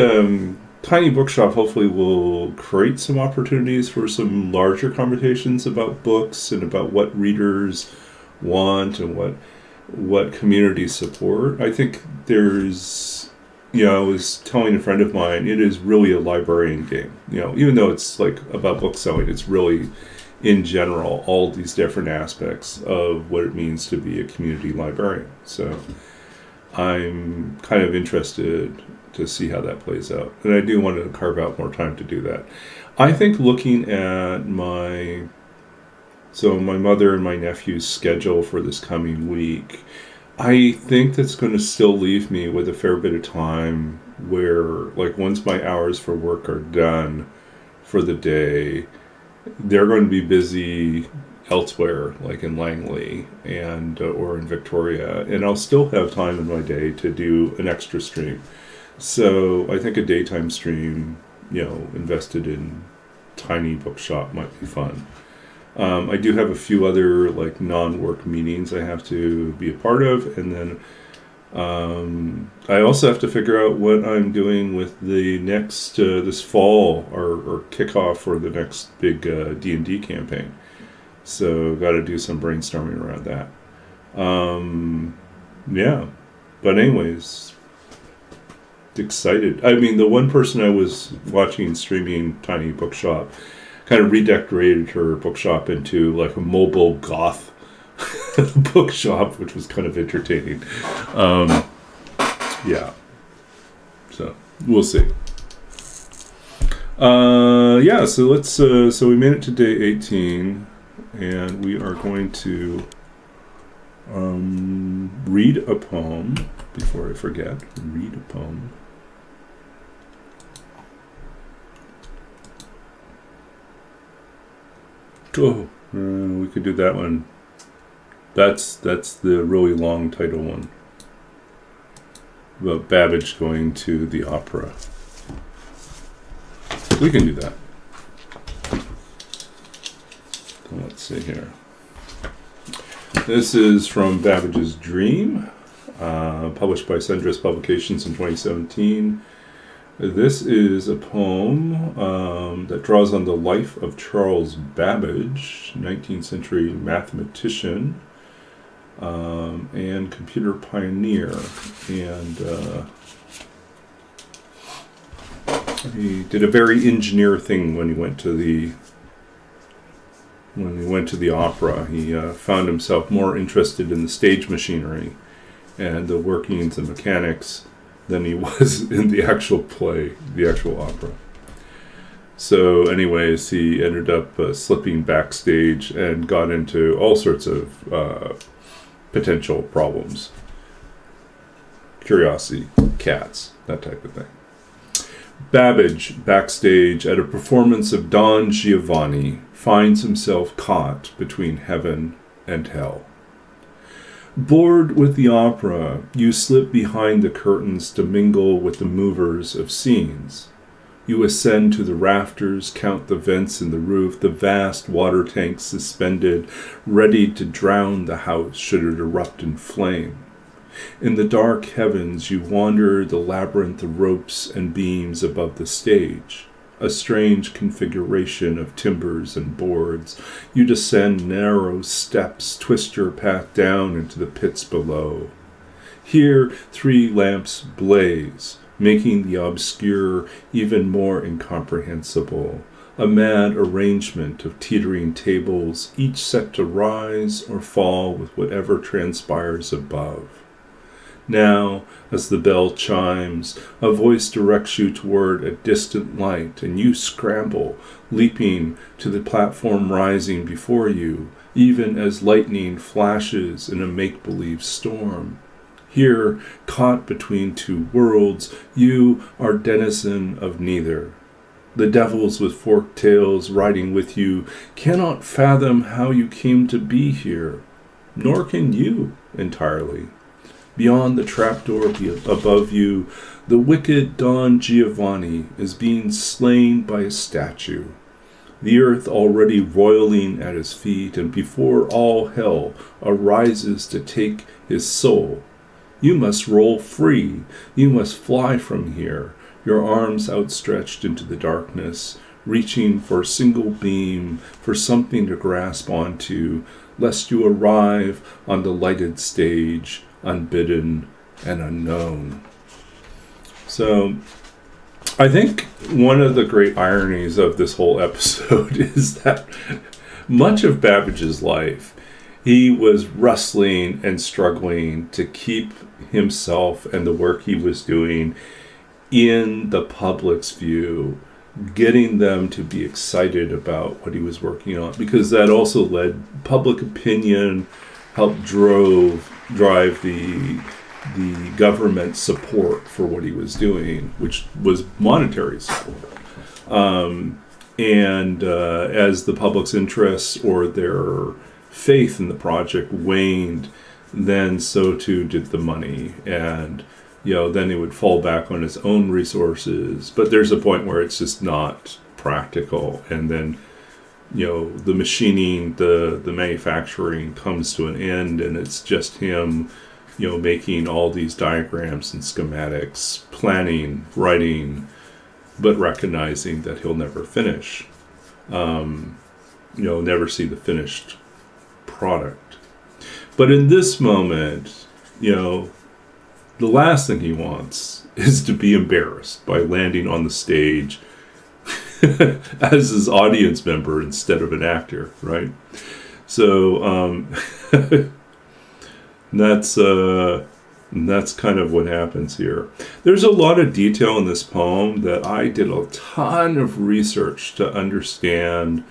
Tiny Bookshop hopefully will create some opportunities for some larger conversations about books and about what readers want and what communities support. I think there's, I was telling a friend of mine, it is really a librarian game. Even though it's like about book selling, it's really, in general, all these different aspects of what it means to be a community librarian. So I'm kind of interested to see how that plays out. And I do want to carve out more time to do that. I think looking at my So my mother and my nephew's schedule for this coming week, I think that's going to still leave me with a fair bit of time where, like, once my hours for work are done for the day, they're going to be busy elsewhere, like in Langley and or in Victoria, and I'll still have time in my day to do an extra stream. So I think a daytime stream, invested in tiny bookshop might be fun. I do have a few other like non-work meetings I have to be a part of, and then I also have to figure out what I'm doing with the next this fall or kickoff for the next big D&D campaign. So got to do some brainstorming around that. Yeah, but anyways, excited. I mean, the one person I was watching streaming Tiny Bookshop kind of redecorated her bookshop into like a mobile goth bookshop, which was kind of entertaining. Yeah, so we'll see. Yeah, so let's so we made it to day 18, and we are going to read a poem. Before I forget, read a poem. Oh, we could do that one. That's the really long title one. About Babbage going to the opera. We can do that. So let's see here. This is from Babbage's Dream, published by Sendris Publications in 2017. This is a poem that draws on the life of Charles Babbage, 19th century mathematician and computer pioneer. And he did a very engineer thing when he went to the opera. He found himself more interested in the stage machinery and the workings and mechanics than he was in the actual play, the actual opera. So anyways, he ended up slipping backstage and got into all sorts of potential problems. Curiosity, cats, that type of thing. Babbage, backstage at a performance of Don Giovanni, finds himself caught between heaven and hell. Bored with the opera, you slip behind the curtains to mingle with the movers of scenes. You ascend to the rafters, count the vents in the roof, the vast water tanks suspended, ready to drown the house should it erupt in flame. In the dark heavens, you wander the labyrinth of ropes and beams above the stage. A strange configuration of timbers and boards. You descend narrow steps, twist your path down into the pits below. Here, 3 lamps blaze, making the obscure even more incomprehensible. A mad arrangement of teetering tables, each set to rise or fall with whatever transpires above. Now, as the bell chimes, a voice directs you toward a distant light, and you scramble, leaping to the platform rising before you, even as lightning flashes in a make-believe storm. Here, caught between 2 worlds, you are denizen of neither. The devils with forked tails riding with you cannot fathom how you came to be here, nor can you entirely. Beyond the trapdoor above you, the wicked Don Giovanni is being slain by a statue. The earth already roiling at his feet, and before all hell arises to take his soul. You must roll free. You must fly from here, your arms outstretched into the darkness, reaching for a single beam, for something to grasp onto, lest you arrive on the lighted stage, unbidden and unknown. So I think one of the great ironies of this whole episode is that much of Babbage's life, he was wrestling and struggling to keep himself and the work he was doing in the public's view, getting them to be excited about what he was working on, because that also led public opinion, helped drive the government support for what he was doing, which was monetary support. And as the public's interest or their faith in the project waned, then so too did the money. And, then it would fall back on its own resources. But there's a point where it's just not practical. And then, the machining, the manufacturing comes to an end, and it's just him, making all these diagrams and schematics, planning, writing, but recognizing that he'll never finish. Never see the finished product. But in this moment, the last thing he wants is to be embarrassed by landing on the stage as his audience member instead of an actor, right? So that's kind of what happens here. There's a lot of detail in this poem that I did a ton of research to understand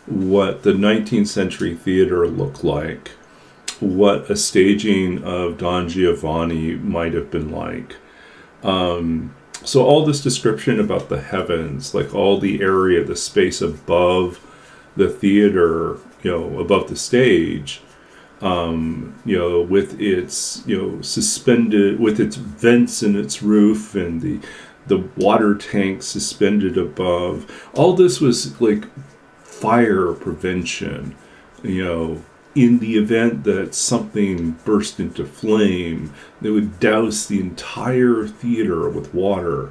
what the 19th century theater looked like, what a staging of Don Giovanni might have been like. So all this description about the heavens, like all the area, the space above the theater, above the stage, with its, suspended, with its vents in its roof and the water tank suspended above. All this was like fire prevention, in the event that something burst into flame, they would douse the entire theater with water.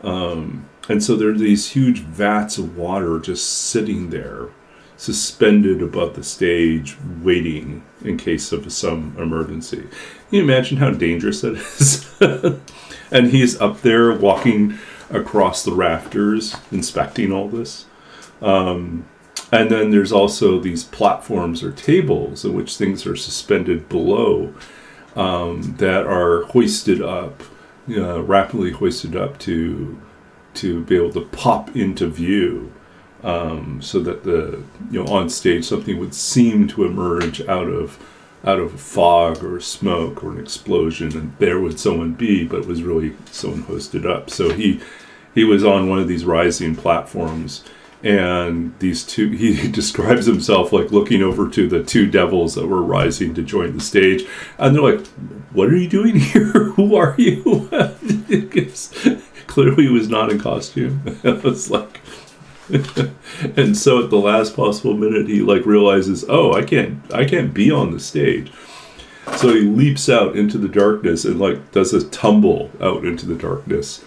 And so there are these huge vats of water just sitting there, suspended above the stage, waiting in case of some emergency. Can you imagine how dangerous that is? And he's up there walking across the rafters, inspecting all this. And then there's also these platforms or tables in which things are suspended below, that are hoisted up, rapidly hoisted up to be able to pop into view, so that on stage something would seem to emerge out of fog or smoke or an explosion, and there would someone be, but it was really someone hoisted up. So he was on one of these rising platforms. And he describes himself like looking over to the two devils that were rising to join the stage. And they're like, "What are you doing here? Who are you?" Clearly he was not in costume. It was like, and so at the last possible minute, he realizes, "Oh, I can't be on the stage." So he leaps out into the darkness and does a tumble out into the darkness.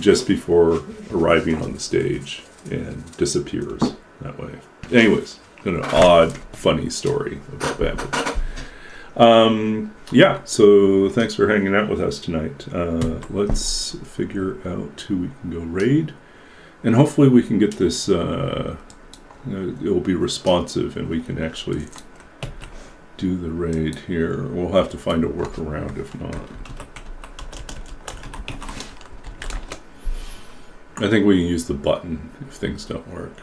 Just before arriving on the stage, and disappears that way. Anyways, an odd, funny story about Babbage. So thanks for hanging out with us tonight. Let's figure out who we can go raid, and hopefully we can get this, it will be responsive and we can actually do the raid here. We'll have to find a workaround if not. I think we can use the button if things don't work.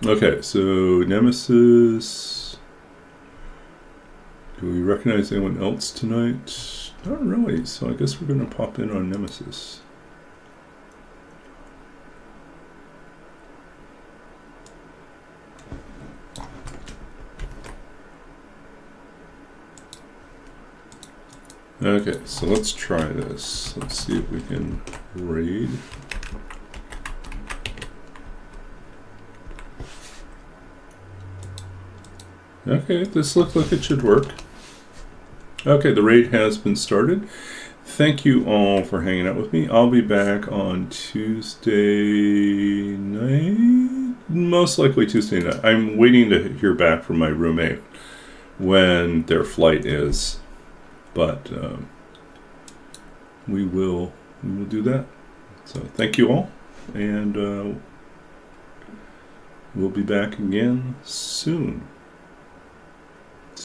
Okay, so Nemesis. Do we recognize anyone else tonight? Not really, so I guess we're going to pop in on Nemesis. Okay, so let's try this. Let's see if we can raid. Okay, this looks like it should work. Okay, the raid has been started. Thank you all for hanging out with me. I'll be back on Tuesday night. Most likely Tuesday night. I'm waiting to hear back from my roommate when their flight is. But we will do that. So thank you all, and we'll be back again soon.